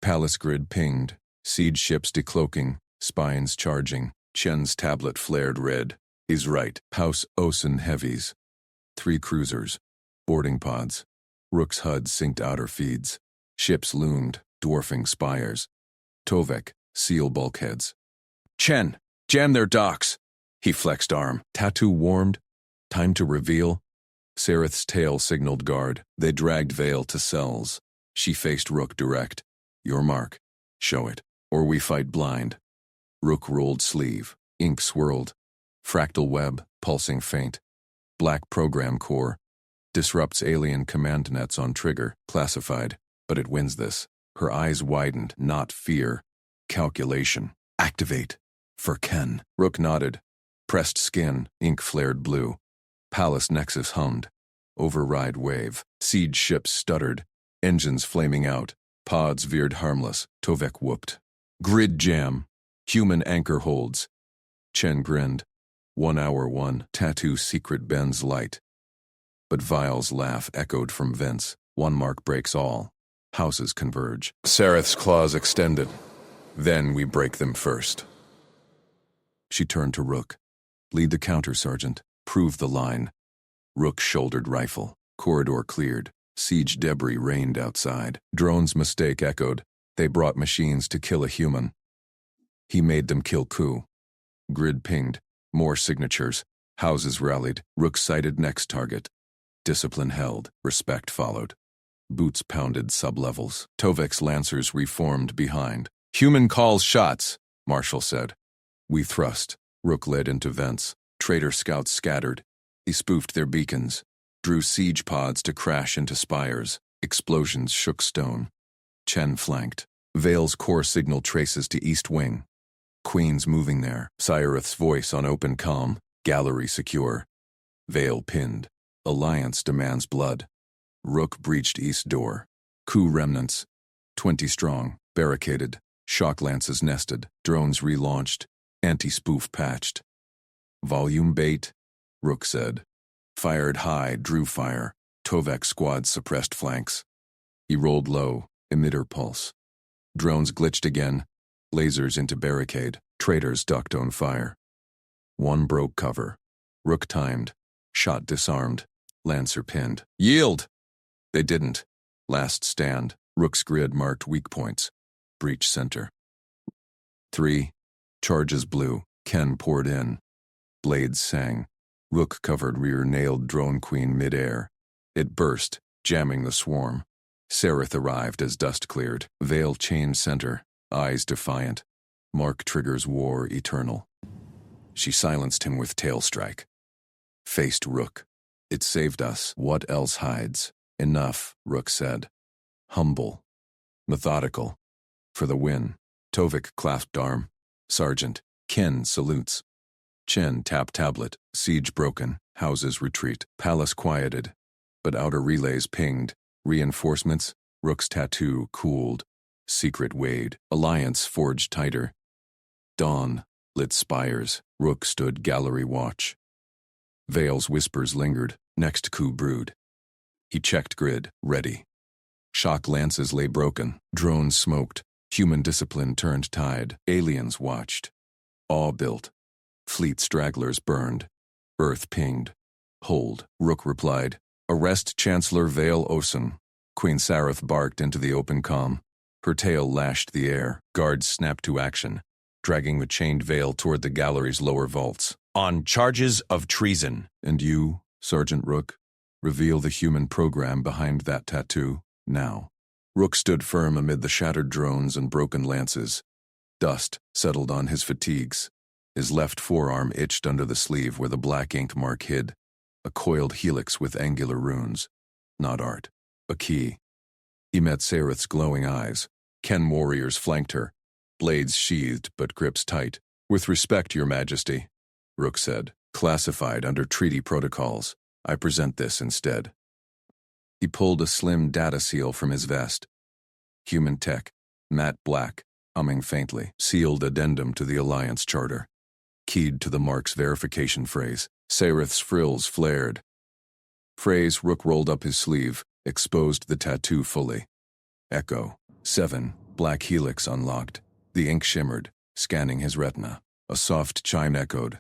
Palace grid pinged. Siege ships decloaking. Spines charging. Chen's tablet flared red. He's right. House Osen heavies. 3 cruisers. Boarding pods. Rook's HUD synced outer feeds. Ships loomed, dwarfing spires. Tovek, seal bulkheads. Chen, jam their docks. He flexed arm. Tattoo warmed. Time to reveal. Sereth's tail signaled guard. They dragged Vale to cells. She faced Rook direct. Your mark. Show it. Or we fight blind. Rook rolled sleeve. Ink swirled. Fractal web, pulsing faint. Black program core. Disrupts alien command nets on trigger. Classified. But it wins this. Her eyes widened, not fear. Calculation. Activate. For Ken. Rook nodded. Pressed skin. Ink flared blue. Palace nexus hummed. Override wave. Siege ships stuttered. Engines flaming out. Pods veered harmless. Tovek whooped. Grid jam. Human anchor holds. Chen grinned. 1 hour 1. Tattoo secret bends light. But Vile's laugh echoed from vents. One mark breaks all. Houses converge. Sereth's claws extended. Then we break them first. She turned to Rook. Lead the counter, Sergeant. Prove the line. Rook shouldered rifle. Corridor cleared. Siege debris rained outside. Drone's mistake echoed. They brought machines to kill a human. He made them kill Coup. Grid pinged. More signatures. Houses rallied. Rook sighted next target. Discipline held. Respect followed. Boots pounded sublevels. Tovek's lancers reformed behind. Human calls shots, Marshall said. We thrust. Rook led into vents. Traitor scouts scattered. He spoofed their beacons. Drew siege pods to crash into spires. Explosions shook stone. Chen flanked. Vale's core signal traces to East Wing. Queen's moving there. Cyrith's voice on open comm. Gallery secure. Vale pinned. Alliance demands blood. Rook breached East door. Coup remnants. 20 strong. Barricaded. Shock lances nested. Drones relaunched. Anti-spoof patched. Volume bait, Rook said. Fired high, drew fire. Tovek squad suppressed flanks. He rolled low, emitter pulse. Drones glitched again. Lasers into barricade. Traitors ducked on fire. One broke cover. Rook timed. Shot disarmed. Lancer pinned. Yield! They didn't. Last stand. Rook's grid marked weak points. Breach center. 3. Charges blew. Ken poured in. Blades sang. Rook covered rear nailed drone queen midair. It burst, jamming the swarm. Sereth arrived as dust cleared. Vale chained center, eyes defiant. Mark triggers war eternal. She silenced him with tail strike. Faced Rook. It saved us. What else hides? Enough, Rook said. Humble. Methodical. For the win. Tovik clasped arm. Sergeant. Ken salutes. Chen tapped tablet. Siege broken. Houses retreat. Palace quieted. But outer relays pinged. Reinforcements. Rook's tattoo cooled. Secret weighed. Alliance forged tighter. Dawn lit spires. Rook stood gallery watch. Vale's whispers lingered. Next coup brewed. He checked grid. Ready. Shock lances lay broken. Drones smoked. Human discipline turned tide. Aliens watched. Awe built. Fleet stragglers burned. Earth pinged. Hold. Rook replied. Arrest Chancellor Vale Osen. Queen Sareth barked into the open comm. Her tail lashed the air. Guards snapped to action, dragging the chained Vale toward the gallery's lower vaults. On charges of treason. And you, Sergeant Rook, reveal the human program behind that tattoo, now. Rook stood firm amid the shattered drones and broken lances. Dust settled on his fatigues. His left forearm itched under the sleeve where the black ink mark hid. A coiled helix with angular runes. Not art. A key. He met Sareth's glowing eyes. Ken warriors flanked her. Blades sheathed but grips tight. With respect, Your Majesty, Rook said. Classified under treaty protocols. I present this instead. He pulled a slim data seal from his vest. Human tech, matte black, humming faintly. Sealed addendum to the Alliance Charter. Keyed to the mark's verification phrase. Sareth's frills flared. Phrase. Rook rolled up his sleeve, exposed the tattoo fully. Echo. 7. Black helix unlocked. The ink shimmered, scanning his retina. A soft chime echoed.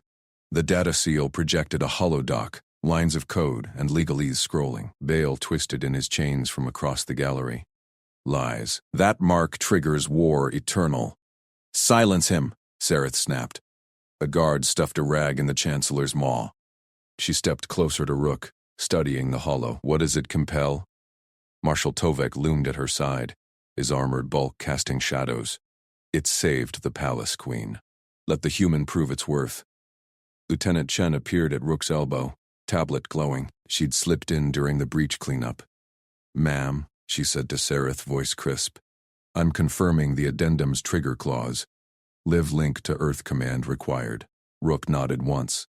The data seal projected a holodoc, lines of code and legalese scrolling. Vale twisted in his chains from across the gallery. Lies. That mark triggers war eternal. Silence him, Sareth snapped. A guard stuffed a rag in the Chancellor's maw. She stepped closer to Rook, studying the hollow. What does it compel? Marshal Tovek loomed at her side, his armored bulk casting shadows. It saved the palace, Queen. Let the human prove its worth. Lieutenant Chen appeared at Rook's elbow, tablet glowing. She'd slipped in during the breach cleanup. Ma'am, she said to Sareth, voice crisp. I'm confirming the addendum's trigger clause. Live link to Earth command required. Rook nodded once.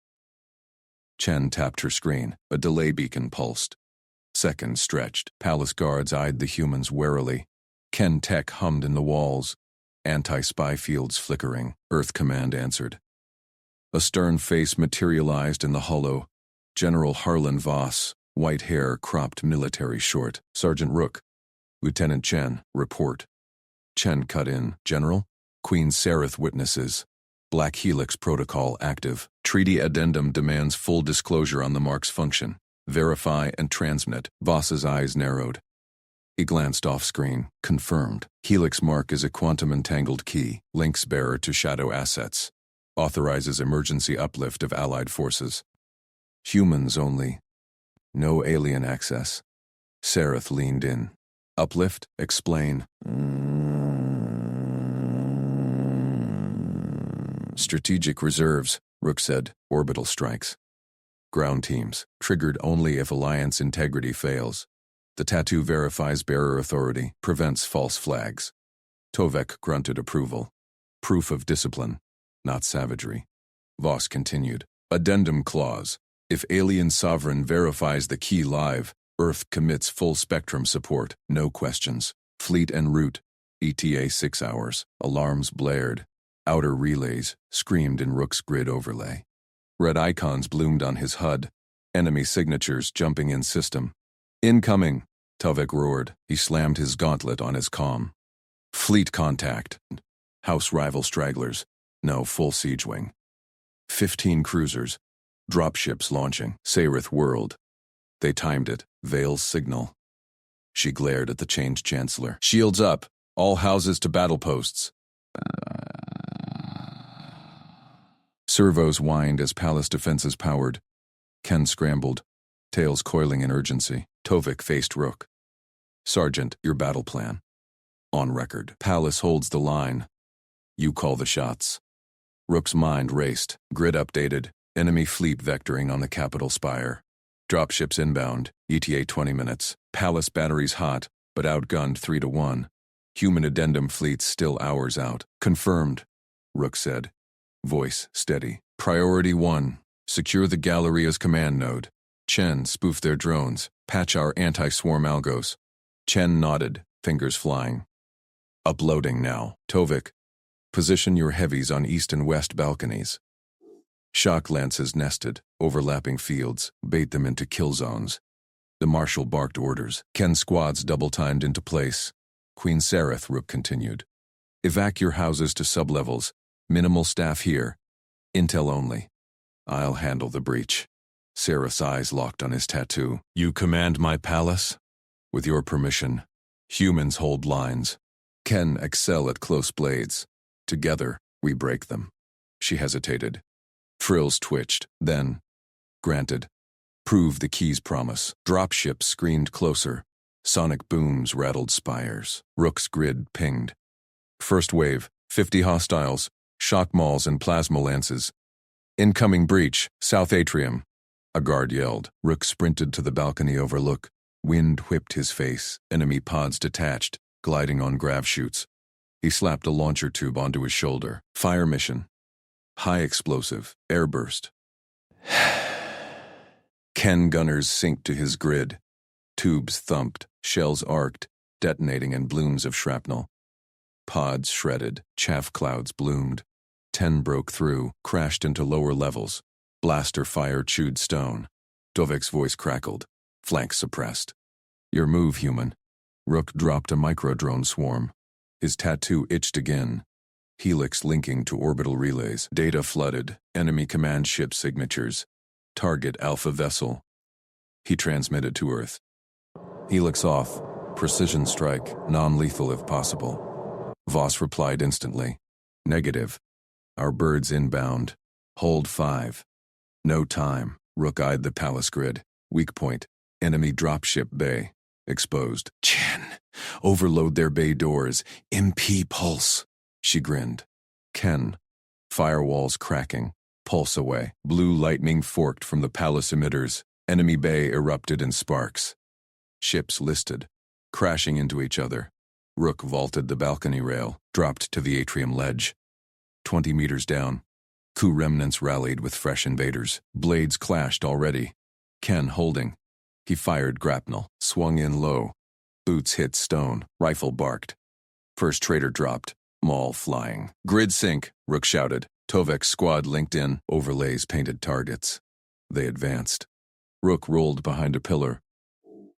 Chen tapped her screen. A delay beacon pulsed. Seconds stretched. Palace guards eyed the humans warily. Ken tech hummed in the walls. Anti-spy fields flickering. Earth command answered. A stern face materialized in the hollow. General Harlan Voss, white hair cropped military short. Sergeant Rook. Lieutenant Chen, report. Chen cut in. General? Queen Sareth witnesses. Black Helix protocol active. Treaty addendum demands full disclosure on the mark's function. Verify and transmit. Voss's eyes narrowed. He glanced off-screen. Confirmed. Helix mark is a quantum-entangled key. Links bearer to shadow assets. Authorizes emergency uplift of Allied forces. Humans only. No alien access. Sareth leaned in. Uplift? Explain. Strategic reserves, Rook said. Orbital strikes. Ground teams. Triggered only if Alliance integrity fails. The tattoo verifies bearer authority, prevents false flags. Tovek grunted approval. Proof of discipline, not savagery. Voss continued. Addendum clause. If alien sovereign verifies the key live, Earth commits full spectrum support, no questions. Fleet en route. ETA 6 hours. Alarms blared. Outer relays screamed in Rook's grid overlay. Red icons bloomed on his HUD. Enemy signatures jumping in system. Incoming, Tovek roared. He slammed his gauntlet on his comm. Fleet contact. House rival stragglers. No full siege wing. 15 cruisers. Dropships launching. Sayrith whirled. They timed it. Vale's signal. She glared at the changed chancellor. Shields up. All houses to battle posts. Servos whined as palace defenses powered. Ken scrambled, tails coiling in urgency. Tovek faced Rook. Sergeant, your battle plan. On record. Palace holds the line. You call the shots. Rook's mind raced. Grid updated. Enemy fleet vectoring on the capital spire. Dropships inbound. ETA 20 minutes. Palace batteries hot, but outgunned 3-1. Human addendum fleets still hours out. Confirmed, Rook said. Voice steady. Priority 1. Secure the Galleria's command node. Chen, spoof their drones. Patch our anti-swarm algos. Chen nodded, fingers flying. Uploading now. Tovek, position your heavies on east and west balconies. Shock lances nested, overlapping fields, bait them into kill zones. The marshal barked orders. Ken's squads double-timed into place. Queen Sareth, Rook continued. Evac your houses to sublevels. Minimal staff here. Intel only. I'll handle the breach. Sareth's eyes locked on his tattoo. You command my palace? With your permission. Humans hold lines. Ken excel at close blades. Together, we break them. She hesitated. Frills twitched. Then, granted. Prove the key's promise. Dropships screened closer. Sonic booms rattled spires. Rook's grid pinged. First wave, 50 hostiles, shock mauls and plasma lances. Incoming breach, south atrium. A guard yelled. Rook sprinted to the balcony overlook. Wind whipped his face. Enemy pods detached, gliding on grav chutes. He slapped a launcher tube onto his shoulder. Fire mission. High explosive. Airburst. Ken gunners synced to his grid. Tubes thumped, shells arced, detonating in blooms of shrapnel. Pods shredded, chaff clouds bloomed. 10 broke through, crashed into lower levels. Blaster fire chewed stone. Tovek's voice crackled, flanks suppressed. Your move, human. Rook dropped a microdrone swarm. His tattoo itched again. Helix linking to orbital relays. Data flooded, enemy command ship signatures. Target Alpha vessel. He transmitted to Earth. Helix off. Precision strike, non-lethal if possible. Voss replied instantly. Negative. Our birds inbound. Hold 5. No time. Rook eyed the palace grid. Weak point. Enemy dropship bay. Exposed. Chen. Overload their bay doors. MP pulse. She grinned. Ken. Firewalls cracking. Pulse away. Blue lightning forked from the palace emitters. Enemy bay erupted in sparks. Ships listed, crashing into each other. Rook vaulted the balcony rail, dropped to the atrium ledge. 20 meters down. Coup remnants rallied with fresh invaders. Blades clashed already. Ken holding. He fired grapnel, swung in low. Boots hit stone, rifle barked. First trader dropped, maul flying. Grid sync, Rook shouted. Tovek's squad linked in, overlays painted targets. They advanced. Rook rolled behind a pillar.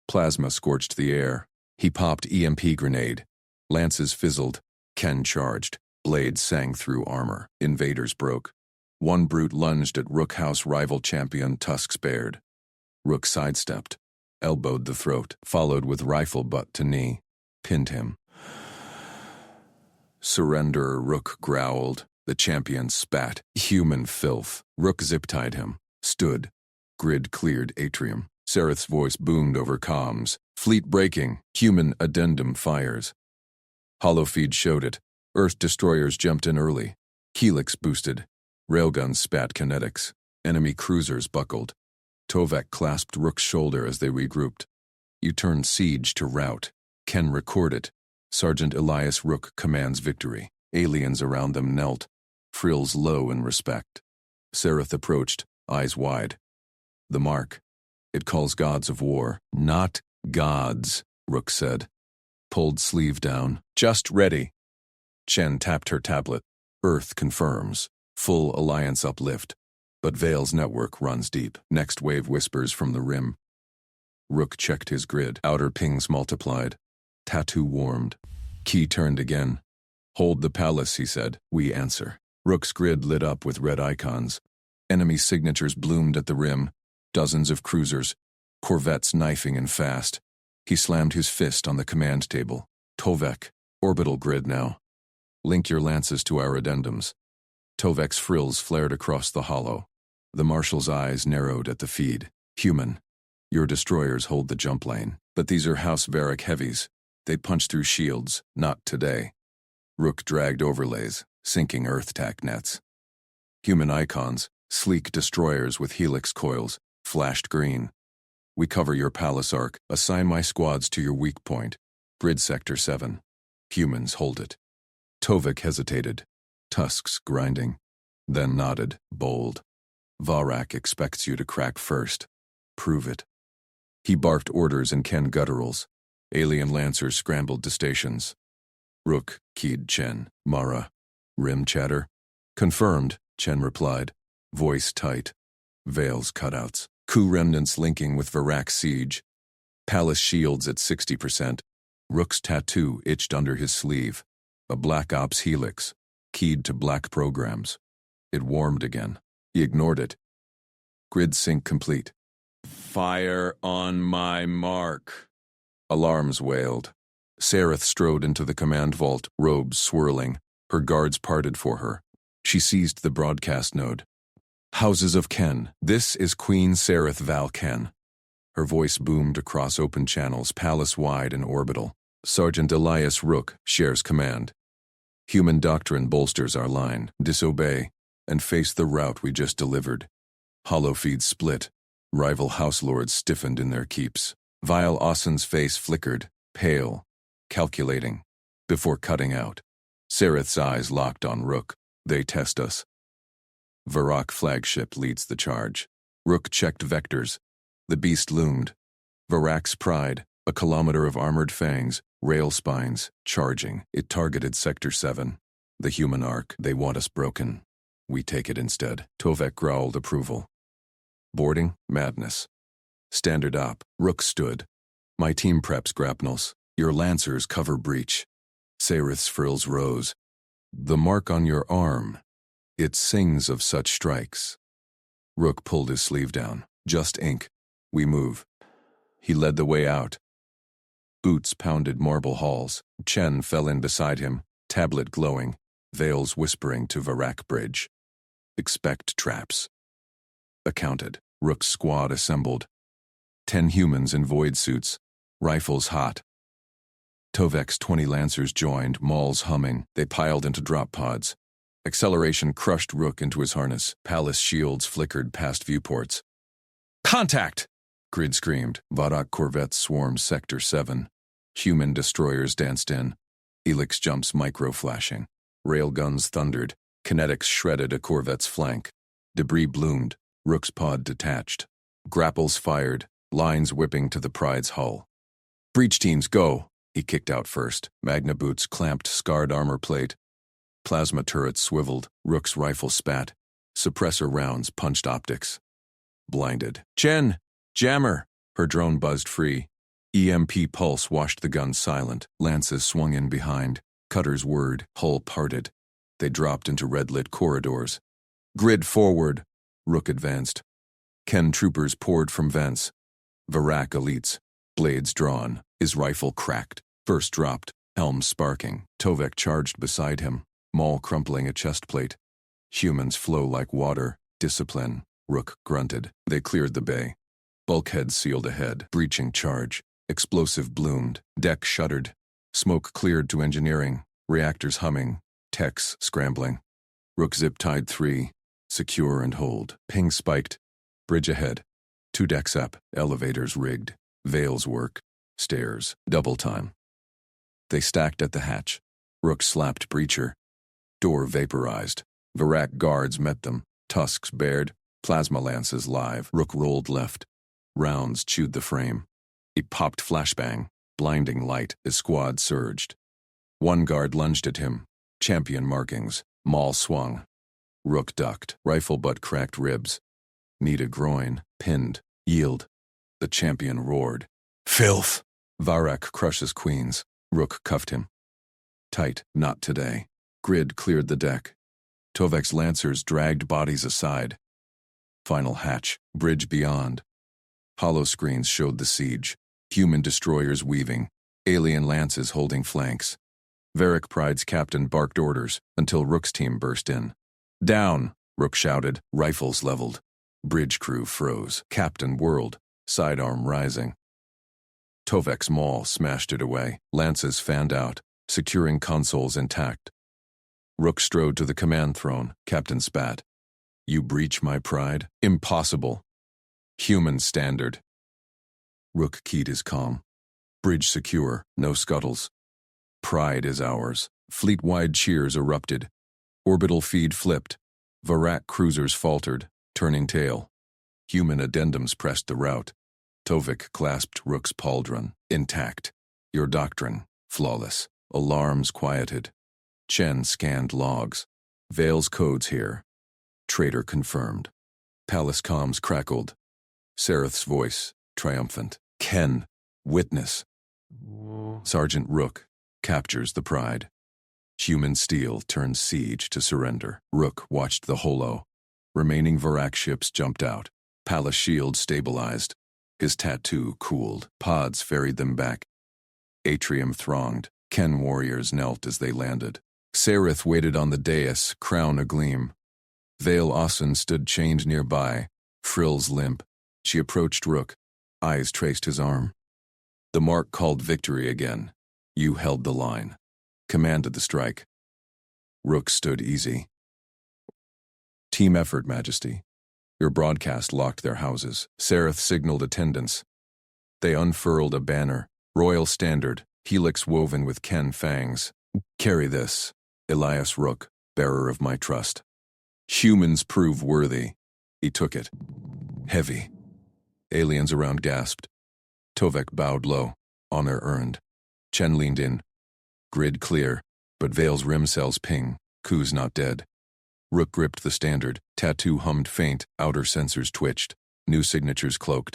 Plasma scorched the air. He popped EMP grenade. Lances fizzled. Ken charged. Blades sang through armor. Invaders broke. One brute lunged at Rook House rival champion, tusks bared. Rook sidestepped, elbowed the throat, followed with rifle butt to knee, pinned him. Surrender, Rook growled. The champion spat. Human filth. Rook zip-tied him. Stood. Grid cleared atrium. Sareth's voice boomed over comms. Fleet breaking. Human addendum fires. Holofeed showed it. Earth destroyers jumped in early. Helix boosted. Railguns spat kinetics. Enemy cruisers buckled. Tovek clasped Rook's shoulder as they regrouped. You turned siege to rout. Ken recorded. Sergeant Elias Rook commands victory. Aliens around them knelt, frills low in respect. Sereth approached, eyes wide. The mark. It calls gods of war. Not gods, Rook said. Pulled sleeve down. Just ready. Chen tapped her tablet. Earth confirms. Full alliance uplift. But Vale's network runs deep. Next wave whispers from the rim. Rook checked his grid. Outer pings multiplied. Tattoo warmed. Key turned again. Hold the palace, he said. We answer. Rook's grid lit up with red icons. Enemy signatures bloomed at the rim. Dozens of cruisers. Corvettes knifing and fast. He slammed his fist on the command table. Tovek. Orbital grid now. Link your lances to our addendums. Tovek's frills flared across the hollow. The marshal's eyes narrowed at the feed. Human. Your destroyers hold the jump lane. But these are House Varric heavies. They punch through shields. Not today. Rook dragged overlays, sinking Earth-tac nets. Human icons, sleek destroyers with helix coils, flashed green. We cover your palace arc. Assign my squads to your weak point. Grid Sector 7. Humans hold it. Tovek hesitated, tusks grinding, then nodded, bold. Varric expects you to crack first. Prove it. He barked orders in Ken gutturals. Alien lancers scrambled to stations. Rook keyed Chen. Mara. Rim chatter? Confirmed, Chen replied. Voice tight. Veils cutouts. Coup remnants linking with Varric siege. Palace shields at 60%. Rook's tattoo itched under his sleeve. A Black Ops helix, keyed to black programs. It warmed again. He ignored it. Grid sync complete. Fire on my mark. Alarms wailed. Sereth strode into the command vault, robes swirling. Her guards parted for her. She seized the broadcast node. Houses of Ken, this is Queen Sereth Val Ken. Her voice boomed across open channels, palace-wide and orbital. Sergeant Elias Rook shares command. Human doctrine bolsters our line. Disobey, and face the route we just delivered. Holofeeds split. Rival house lords stiffened in their keeps. Vile Austin's face flickered, pale, calculating, before cutting out. Sereth's eyes locked on Rook. They test us. Varric flagship leads the charge. Rook checked vectors. The beast loomed. Varric's pride, a kilometer of armored fangs, rail spines, charging. It targeted Sector 7. The human arc. They want us broken. We take it instead. Tovek growled approval. Boarding? Madness. Standard op. Rook stood. My team preps grapnels. Your lancers cover breach. Sereth's frills rose. The mark on your arm. It sings of such strikes. Rook pulled his sleeve down. Just ink. We move. He led the way out. Boots pounded marble halls. Chen fell in beside him, tablet glowing, veils whispering to Varric bridge. Expect traps. Accounted. Rook's squad assembled. 10 humans in void suits, rifles hot. Tovek's 20 lancers joined, mauls humming. They piled into drop pods. Acceleration crushed Rook into his harness. Palace shields flickered past viewports. Contact! Grid screamed. Varric corvettes swarmed Sector 7. Human destroyers danced in. Helix jumps micro-flashing. Railguns thundered. Kinetics shredded a corvette's flank. Debris bloomed. Rook's pod detached. Grapples fired. Lines whipping to the Pride's hull. Breach teams, go! He kicked out first. Magna boots clamped scarred armor plate. Plasma turrets swiveled. Rook's rifle spat. Suppressor rounds punched optics. Blinded. Chen! Jammer! Her drone buzzed free. EMP pulse washed the gun silent. Lances swung in behind. Cutters whirred. Hull parted. They dropped into red-lit corridors. Grid forward! Rook advanced. Ken troopers poured from vents. Varric elites. Blades drawn. His rifle cracked. First dropped. Helm sparking. Tovek charged beside him. Maul crumpling a chest plate. Humans flow like water. Discipline. Rook grunted. They cleared the bay. Bulkheads sealed ahead. Breaching charge. Explosive bloomed. Deck shuddered. Smoke cleared to engineering. Reactors humming. Techs scrambling. Rook zip-tied 3. Secure and hold. Ping spiked. Bridge ahead. 2 decks up. Elevators rigged. Veils work. Stairs. Double time. They stacked at the hatch. Rook slapped breacher. Door vaporized. Varak guards met them, tusks bared, plasma lances live. Rook rolled left. Rounds chewed the frame. He popped flashbang, blinding light as squad surged. One guard lunged at him. Champion markings. Maul swung. Rook ducked. Rifle butt cracked ribs. Knee to groin. Pinned. Yield. The champion roared. Filth! Varak crushes queens. Rook cuffed him. Tight, not today. Grid cleared the deck. Tovek's lancers dragged bodies aside. Final hatch, bridge beyond. Hollow screens showed the siege. Human destroyers weaving. Alien lances holding flanks. Varric Pride's captain barked orders until Rook's team burst in. Down, Rook shouted, rifles leveled. Bridge crew froze. Captain whirled, sidearm rising. Tovek's maul smashed it away. Lances fanned out, securing consoles intact. Rook strode to the command throne. Captain spat. You breach my pride? Impossible. Human standard. Rook keyed his comm. Bridge secure, no scuttles. Pride is ours. Fleet-wide cheers erupted. Orbital feed flipped. Varak cruisers faltered, turning tail. Human addendums pressed the route. Tovek clasped Rook's pauldron, intact. Your doctrine, flawless. Alarms quieted. Chen scanned logs. Vale's codes here. Traitor confirmed. Palace comms crackled. Sereth's voice, triumphant. Ken, witness. Sergeant Rook captures the Pride. Human steel turns siege to surrender. Rook watched the holo. Remaining Varak ships jumped out. Palace shield stabilized. His tattoo cooled. Pods ferried them back. Atrium thronged. Ken warriors knelt as they landed. Sereth waited on the dais, crown agleam. Vale Ossen stood chained nearby, frills limp. She approached Rook. Eyes traced his arm. The mark called victory again. You held the line. Commanded the strike. Rook stood easy. Team effort, Majesty. Your broadcast locked their houses. Sereth signaled attendance. They unfurled a banner. Royal standard. Helix woven with Ken fangs. Carry this. Elias Rook, bearer of my trust. Humans prove worthy. He took it. Heavy. Aliens around gasped. Tovek bowed low. Honor earned. Chen leaned in. Grid clear, but Vale's rim cells ping. Ku's not dead. Rook gripped the standard. Tattoo hummed faint. Outer sensors twitched. New signatures cloaked.